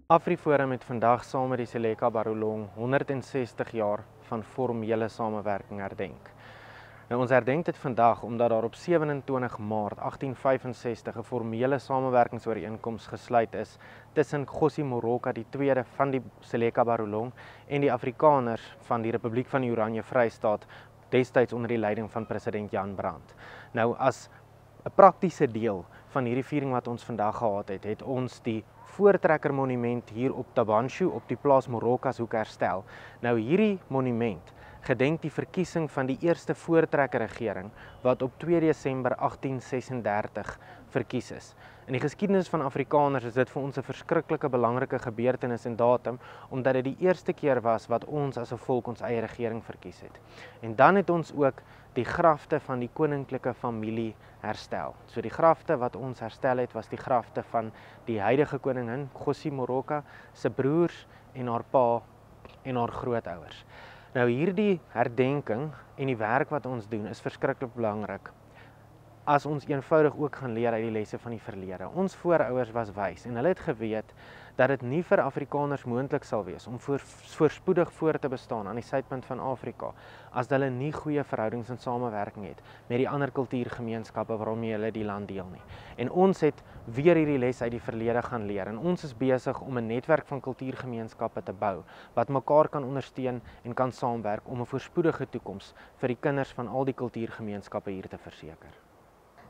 AfriForum het vandag saam met die Seleka Barolong 160 jaar van formele samewerking herdenk. Nou, ons herdenk dit vandag omdat daar op 27 Maart 1865 'n formele samewerkingsooreenkoms gesluit is tussen Kgosi Moroka II van die Seleka Barolong en die Afrikaners van die Republiek van die Oranje Vrystaat, destyds onder die leiding van president Jan Brandt. Nou, as 'n praktiese deel van hierdie viering wat ons vandag gehad het, het ons die Voortrekker Monument hier op Tabanshu op die plaas Morokashoek herstel. Nou, hierdie monument gedenk die verkiesing van die eerste voortrekker regering wat op 2 Desember 1836 verkies is. In die geskiedenis van Afrikaners is dit vir ons 'n verskriklike belangrike gebeurtenis en datum, omdat dit die eerste keer was wat ons as 'n volk ons eie regering verkies het. En dan het ons ook die grafte van die koninklike familie herstel. So die grafte wat ons herstel het, was die grafte van die huidige koningin, Kgosi Moroka, se broers en haar pa en haar grootouers. Nou, hierdie herdenking en die werk wat ons doen is verskriklik belangrik, as ons eenvoudig ook gaan leer uit die lesse van die verlede. Ons voorouers was wys en hulle het geweet dat dit nie vir Afrikaners moontlik sal wees om voorspoedig voor te bestaan aan die suidpunt van Afrika as hulle nie goeie verhoudings en samewerking het met die ander kultuurgemeenskappe waarmee hulle die land deel nie. En ons het weer hierdie les uit die verlede gaan leer en ons is besig om 'n netwerk van kultuurgemeenskappe te bou wat mekaar kan ondersteun en kan saamwerk om 'n voorspoedige toekoms vir die kinders van al die kultuurgemeenskappe hier te verseker.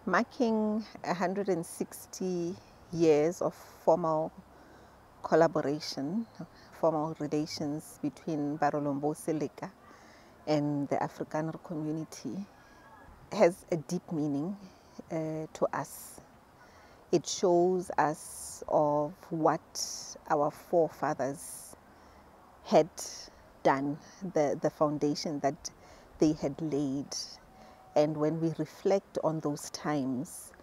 Marking 160 years of formal collaboration, formal relations between Barolombo Seleka and the Afrikaner community has a deep meaning to us. It shows us of what our forefathers had done, the foundation that they had laid. And when we reflect on those times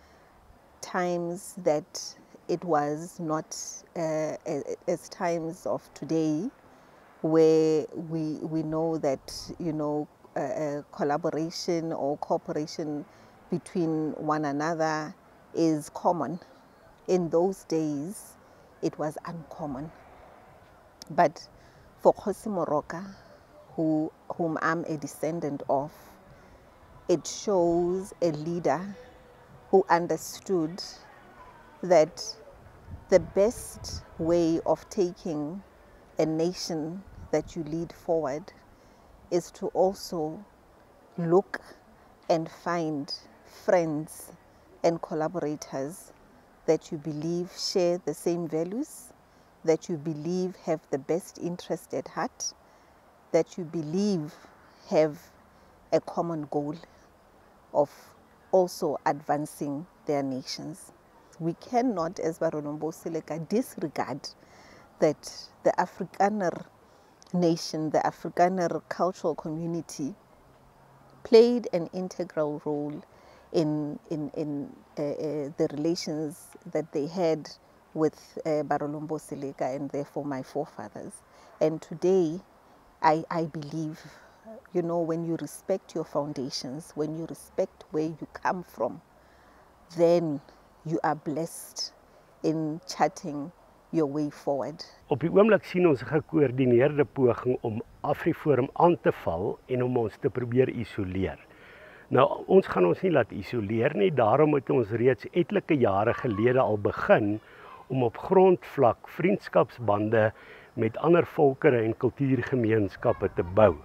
that it was not as times of today, where we know that, collaboration or cooperation between one another is common. In those days, it was uncommon. But for Kgosi Moroka, whom I'm a descendant of, it shows a leader who understood that the best way of taking a nation that you lead forward is to also look and find friends and collaborators that you believe share the same values, that you believe have the best interest at heart, that you believe have a common goal of also advancing their nations. We cannot, as Barolombo Seleka, disregard that the Afrikaner nation, the Afrikaner cultural community, played an integral role in the relations that they had with Barolombo Seleka and therefore my forefathers. And today, I believe, when you respect your foundations, when you respect where you come from, then you are blessed in charting your way forward. Op die oomblik sien ons 'n gekoördineerde poging om AfriForum aan te val en om ons te probeer isoleer. Nou, ons gaan ons nie laat isoleer nie, daarom het ons reeds etlike jare gelede al begin om op grondvlak vriendskapsbande met ander volkere en kultuurgemeenskappe te bou.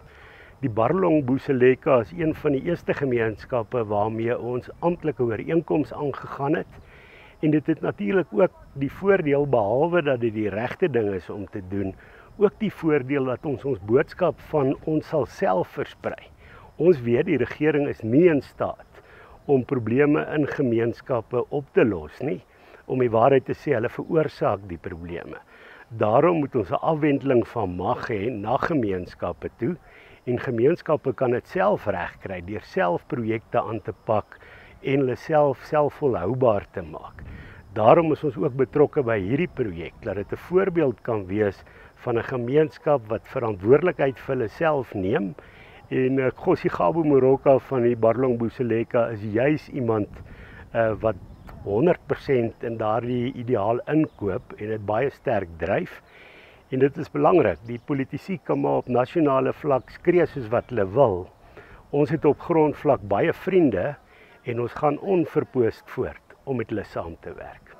Die Barolombo Seleka is een van die eerste gemeenskappe waarmee ons amptelike ooreenkoms aangegaan het. En dit het natuurlik ook die voordeel, behalwe dat dit die regte ding is om te doen, ook die voordeel dat ons boodskap van ons sal self versprei. Ons weet die regering is nie in staat om probleme in gemeenskappe op te los nie. Om die waarheid te sê, hulle veroorsaak die probleme. Daarom moet ons 'n afwendeling van mag hê na gemeenskappe toe. En gemeenskappe kan dit self regkry deur self projekte aan te pak en hulle self volhoubaar te maak. Daarom is ons ook betrokke by hierdie projek, dat dit 'n voorbeeld kan wees van 'n gemeenskap wat verantwoordelikheid vir hulle self neem. En Kgosi Moroka van die Barolombo Seleka is juis iemand wat 100% in daardie ideaal inkoop en dit baie sterk dryf. En dit is belangrik, die politici kan maar op nasionale vlak skree soos wat hulle wil. Ons het op grondvlak baie vriende en ons gaan onverpoost voort om met hulle saam te werk.